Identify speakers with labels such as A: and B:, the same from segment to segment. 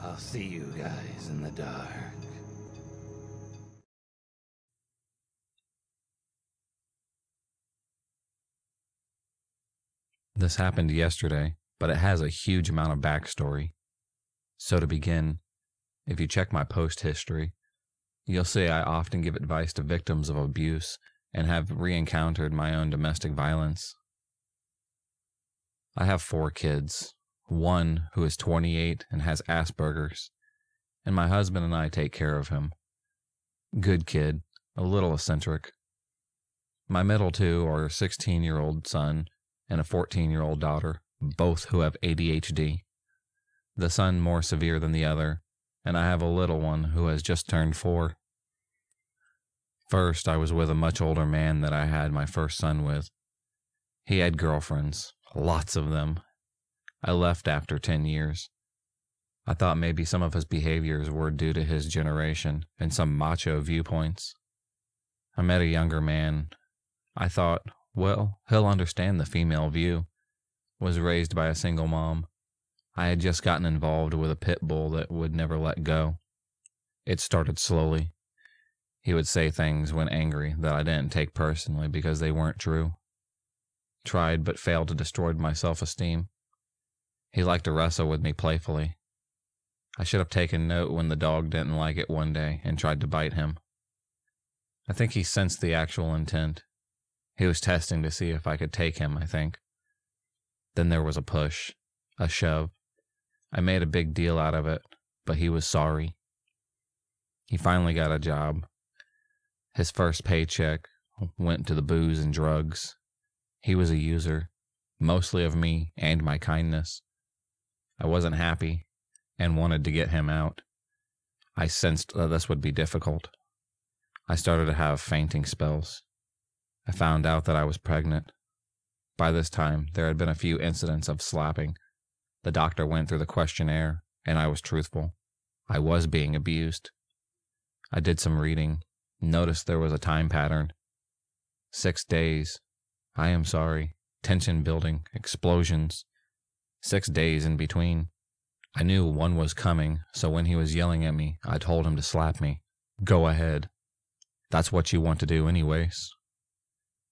A: I'll see you guys in the dark.
B: This happened yesterday, but it has a huge amount of backstory. So to begin, if you check my post history, you'll see I often give advice to victims of abuse and have re-encountered my own domestic violence. I have 4 kids, one who is 28 and has Asperger's, and my husband and I take care of him. Good kid, a little eccentric. My middle 2 are a 16-year-old son and a 14-year-old daughter, both who have ADHD. The son more severe than the other, and I have a little one who has just turned 4. First, I was with a much older man that I had my first son with. He had girlfriends, lots of them. I left after 10 years. I thought maybe some of his behaviors were due to his generation and some macho viewpoints. I met a younger man. I thought, well, he'll understand the female view. Was raised by a single mom. I had just gotten involved with a pit bull that would never let go. It started slowly. He would say things when angry that I didn't take personally because they weren't true. Tried but failed to destroy my self-esteem. He liked to wrestle with me playfully. I should have taken note when the dog didn't like it one day and tried to bite him. I think he sensed the actual intent. He was testing to see if I could take him, I think. Then there was a push, a shove. I made a big deal out of it, but he was sorry. He finally got a job. His first paycheck went to the booze and drugs. He was a user, mostly of me and my kindness. I wasn't happy and wanted to get him out. I sensed that this would be difficult. I started to have fainting spells. I found out that I was pregnant. By this time, there had been a few incidents of slapping. The doctor went through the questionnaire, and I was truthful. I was being abused. I did some reading, noticed there was a time pattern. 6 days. I am sorry. Tension building, explosions. 6 days in between. I knew one was coming, so when he was yelling at me, I told him to slap me. Go ahead. That's what you want to do anyways.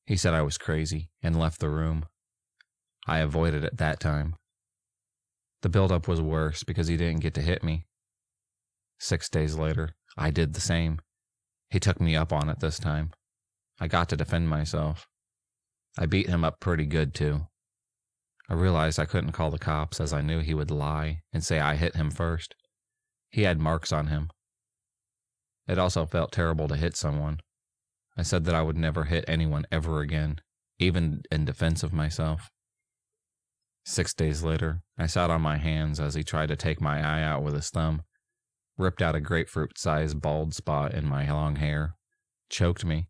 B: He said I was crazy and left the room. I avoided it that time. The buildup was worse because he didn't get to hit me. 6 days later, I did the same. He took me up on it this time. I got to defend myself. I beat him up pretty good too. I realized I couldn't call the cops as I knew he would lie and say I hit him first. He had marks on him. It also felt terrible to hit someone. I said that I would never hit anyone ever again, even in defense of myself. 6 days later, I sat on my hands as he tried to take my eye out with his thumb, ripped out a grapefruit-sized bald spot in my long hair, choked me.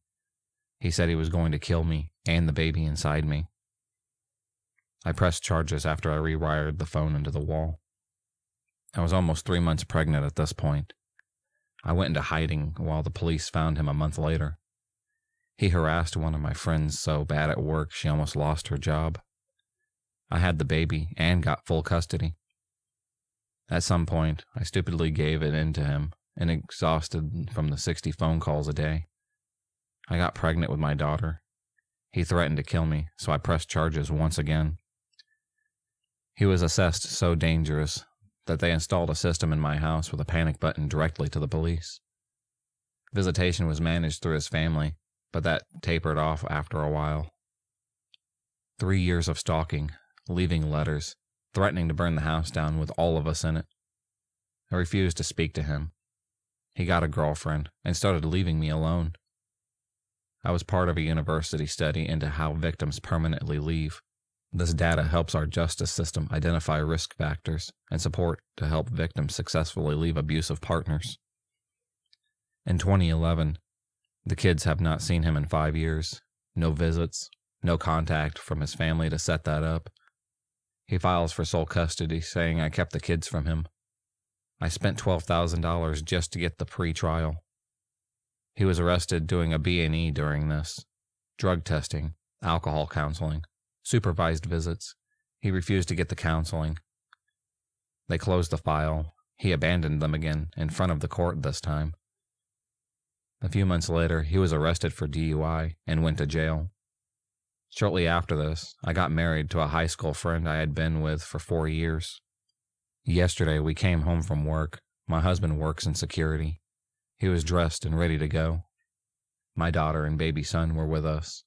B: He said he was going to kill me and the baby inside me. I pressed charges after I rewired the phone into the wall. I was almost 3 months pregnant at this point. I went into hiding while the police found him a month later. He harassed one of my friends so bad at work she almost lost her job. I had the baby and got full custody. At some point, I stupidly gave it in to him and exhausted from the 60 phone calls a day. I got pregnant with my daughter. He threatened to kill me, so I pressed charges once again. He was assessed so dangerous that they installed a system in my house with a panic button directly to the police. Visitation was managed through his family, but that tapered off after a while. 3 years of stalking, leaving letters, threatening to burn the house down with all of us in it. I refused to speak to him. He got a girlfriend and started leaving me alone. I was part of a university study into how victims permanently leave. This data helps our justice system identify risk factors and support to help victims successfully leave abusive partners. In 2011, the kids have not seen him in 5 years. No visits, no contact from his family to set that up. He files for sole custody, saying I kept the kids from him. I spent $12,000 just to get the pre-trial. He was arrested doing a B&E during this. Drug testing, alcohol counseling, supervised visits. He refused to get the counseling. They closed the file, He abandoned them again in front of the court this time. A few months later, he was arrested for DUI and went to jail. Shortly after this, I got married to a high school friend I had been with for 4 years. Yesterday, we came home from work. My husband works in security. He was dressed and ready to go. My daughter and baby son were with us.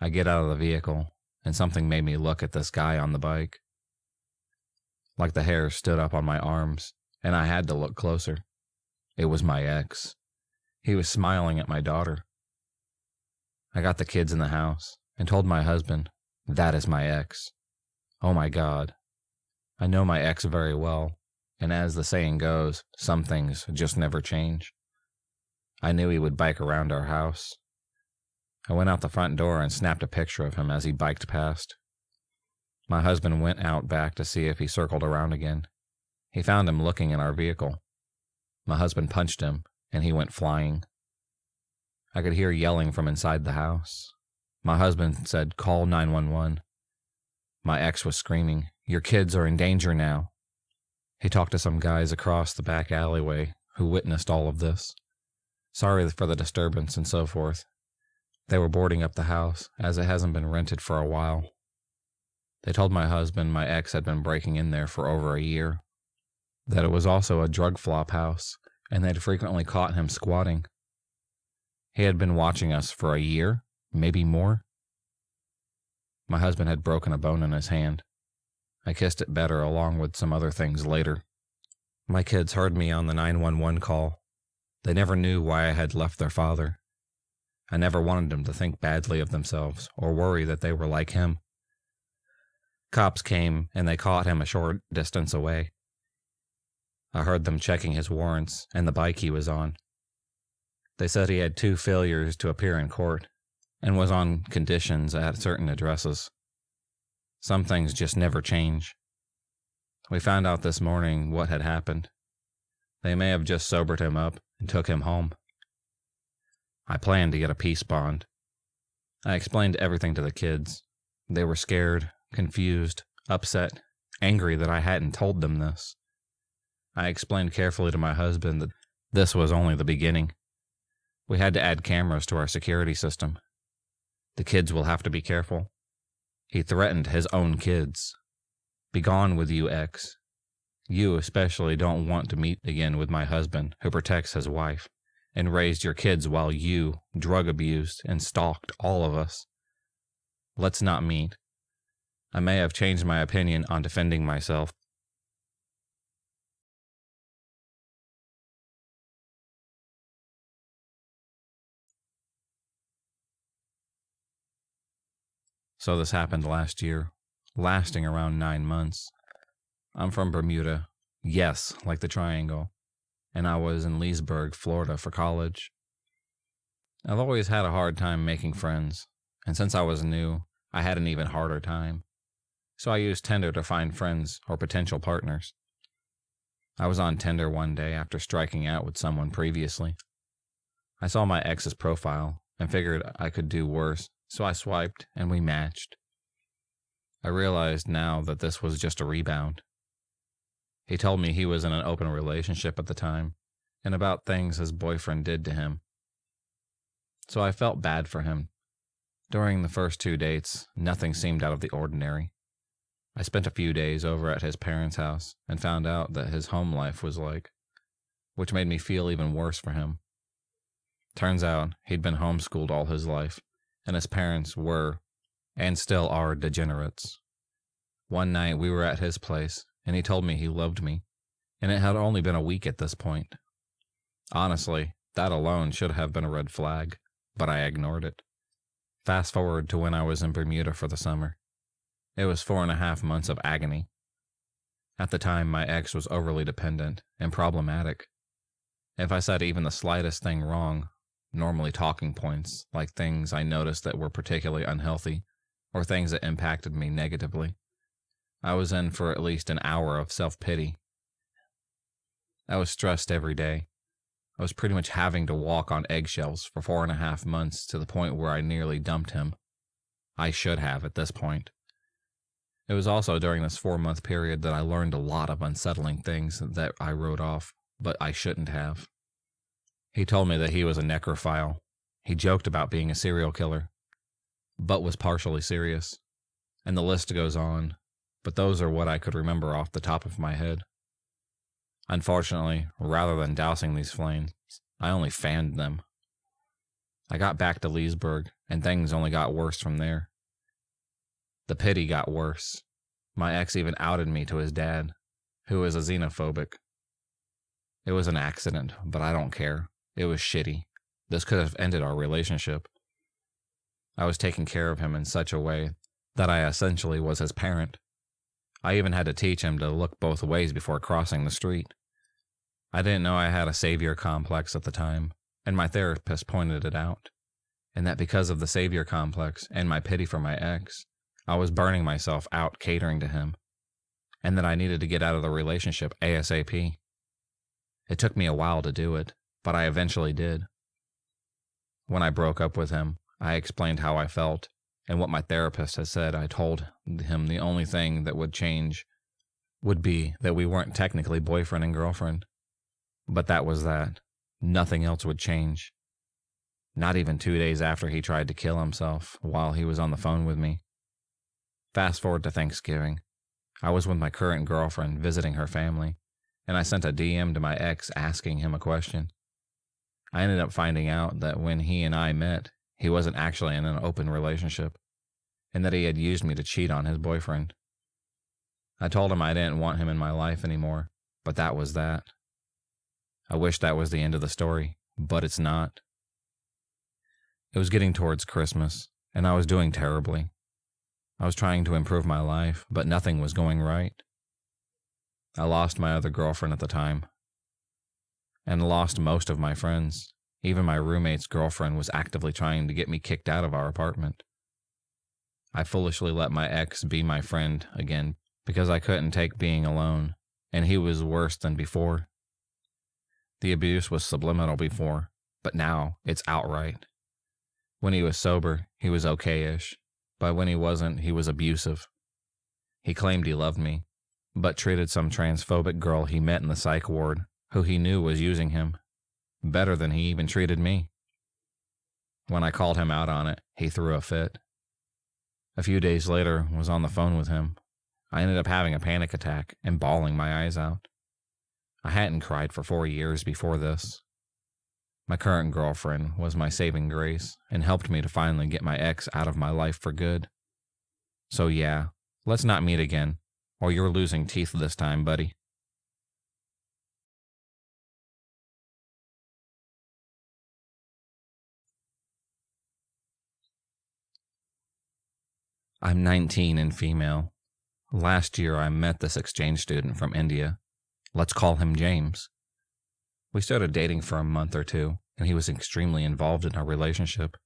B: I get out of the vehicle, and something made me look at this guy on the bike. Like the hair stood up on my arms, and I had to look closer. It was my ex. He was smiling at my daughter. I got the kids in the house and told my husband, "That is my ex." Oh my God. I know my ex very well, and as the saying goes, some things just never change. I knew he would bike around our house. I went out the front door and snapped a picture of him as he biked past. My husband went out back to see if he circled around again. He found him looking in our vehicle. My husband punched him, and he went flying. I could hear yelling from inside the house. My husband said, "Call 911. My ex was screaming, "Your kids are in danger now." He talked to some guys across the back alleyway who witnessed all of this. Sorry for the disturbance and so forth. They were boarding up the house, as it hasn't been rented for a while. They told my husband my ex had been breaking in there for over a year, that it was also a drug flop house, and they'd frequently caught him squatting. He had been watching us for a year, maybe more. My husband had broken a bone in his hand. I kissed it better along with some other things later. My kids heard me on the 911 call. They never knew why I had left their father. I never wanted them to think badly of themselves or worry that they were like him. Cops came and they caught him a short distance away. I heard them checking his warrants and the bike he was on. They said he had 2 failures to appear in court and was on conditions at certain addresses. Some things just never change. We found out this morning what had happened. They may have just sobered him up and took him home. I planned to get a peace bond. I explained everything to the kids. They were scared, confused, upset, angry that I hadn't told them this. I explained carefully to my husband that this was only the beginning. We had to add cameras to our security system. The kids will have to be careful. He threatened his own kids. "Begone with you, ex. You especially don't want to meet again with my husband, who protects his wife, and raised your kids while you drug abused and stalked all of us. Let's not meet. I may have changed my opinion on defending myself." So this happened last year, lasting around 9 months. I'm from Bermuda, yes, like the triangle, and I was in Leesburg, Florida for college. I've always had a hard time making friends, and since I was new, I had an even harder time. So I used Tinder to find friends or potential partners. I was on Tinder one day after striking out with someone previously. I saw my ex's profile and figured I could do worse, so I swiped and we matched. I realized now that this was just a rebound. He told me he was in an open relationship at the time and about things his boyfriend did to him. So I felt bad for him. During the first 2 dates, nothing seemed out of the ordinary. I spent a few days over at his parents' house and found out that his home life was like, which made me feel even worse for him. Turns out he'd been homeschooled all his life, and his parents were, and still are, degenerates. One night we were at his place, and he told me he loved me, and it had only been a week at this point. Honestly, that alone should have been a red flag, but I ignored it. Fast forward to when I was in Bermuda for the summer. It was 4.5 months of agony. At the time, my ex was overly dependent and problematic. If I said even the slightest thing wrong, normally talking points, like things I noticed that were particularly unhealthy, or things that impacted me negatively, I was in for at least an hour of self-pity. I was stressed every day. I was pretty much having to walk on eggshells for 4.5 months to the point where I nearly dumped him. I should have at this point. It was also during this 4-month period that I learned a lot of unsettling things that I wrote off, but I shouldn't have. He told me that he was a necrophile. He joked about being a serial killer, but was partially serious. And the list goes on, but those are what I could remember off the top of my head. Unfortunately, rather than dousing these flames, I only fanned them. I got back to Leesburg, and things only got worse from there. The pity got worse. My ex even outed me to his dad, who is a xenophobic. It was an accident, but I don't care. It was shitty. This could have ended our relationship. I was taking care of him in such a way that I essentially was his parent. I even had to teach him to look both ways before crossing the street. I didn't know I had a savior complex at the time, and my therapist pointed it out, and that because of the savior complex and my pity for my ex, I was burning myself out catering to him, and that I needed to get out of the relationship ASAP. It took me a while to do it, but I eventually did. When I broke up with him, I explained how I felt, and what my therapist had said. I told him the only thing that would change would be that we weren't technically boyfriend and girlfriend. But that was that. Nothing else would change. Not even 2 days after he tried to kill himself while he was on the phone with me. Fast forward to Thanksgiving. I was with my current girlfriend visiting her family, and I sent a DM to my ex asking him a question. I ended up finding out that when he and I met, he wasn't actually in an open relationship, and that he had used me to cheat on his boyfriend. I told him I didn't want him in my life anymore, but that was that. I wish that was the end of the story, but it's not. It was getting towards Christmas, and I was doing terribly. I was trying to improve my life, but nothing was going right. I lost my other girlfriend at the time, and lost most of my friends. Even my roommate's girlfriend was actively trying to get me kicked out of our apartment. I foolishly let my ex be my friend again because I couldn't take being alone, and he was worse than before. The abuse was subliminal before, but now it's outright. When he was sober, he was okay-ish, but when he wasn't, he was abusive. He claimed he loved me, but treated some transphobic girl he met in the psych ward, who he knew was using him, better than he even treated me. When I called him out on it, he threw a fit. A few days later, was on the phone with him. I ended up having a panic attack and bawling my eyes out. I hadn't cried for 4 years before this. My current girlfriend was my saving grace and helped me to finally get my ex out of my life for good. So yeah, let's not meet again, or you're losing teeth this time, buddy. I'm 19 and female. Last year I met this exchange student from India. Let's call him James. We started dating for a month or two, and he was extremely involved in our relationship.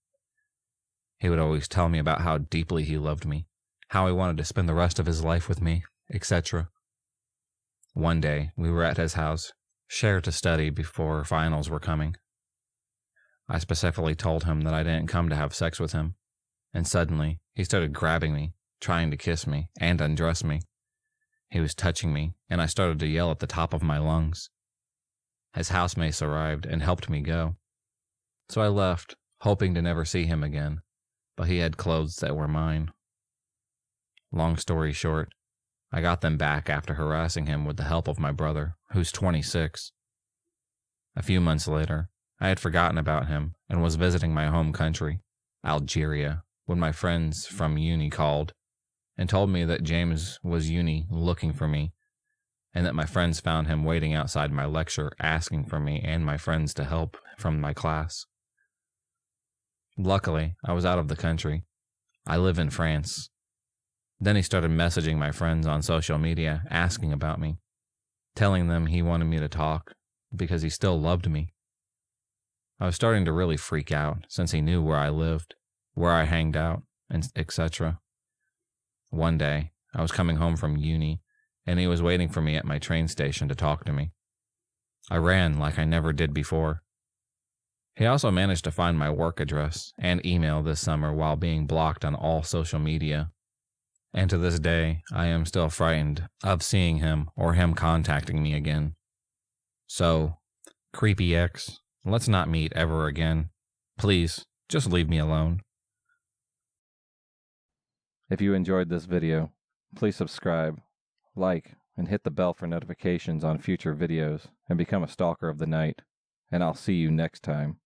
B: He would always tell me about how deeply he loved me, how he wanted to spend the rest of his life with me, etc. One day, we were at his house, shared to study before finals were coming. I specifically told him that I didn't come to have sex with him, and suddenly, he started grabbing me, trying to kiss me, and undress me. He was touching me, and I started to yell at the top of my lungs. His housemates arrived and helped me go. So I left, hoping to never see him again, but he had clothes that were mine. Long story short, I got them back after harassing him with the help of my brother, who's 26. A few months later, I had forgotten about him and was visiting my home country, Algeria, when my friends from uni called and told me that James was uni looking for me, and that my friends found him waiting outside my lecture asking for me and my friends to help from my class. Luckily, I was out of the country. I live in France. Then he started messaging my friends on social media asking about me, telling them he wanted me to talk because he still loved me. I was starting to really freak out since he knew where I lived, where I hanged out, and etc. One day, I was coming home from uni, and he was waiting for me at my train station to talk to me. I ran like I never did before. He also managed to find my work address and email this summer while being blocked on all social media. And to this day, I am still frightened of seeing him or him contacting me again. So, creepy ex, let's not meet ever again. Please, just leave me alone. If you enjoyed this video, please subscribe, like, and hit the bell for notifications on future videos and become a stalker of the night. And I'll see you next time.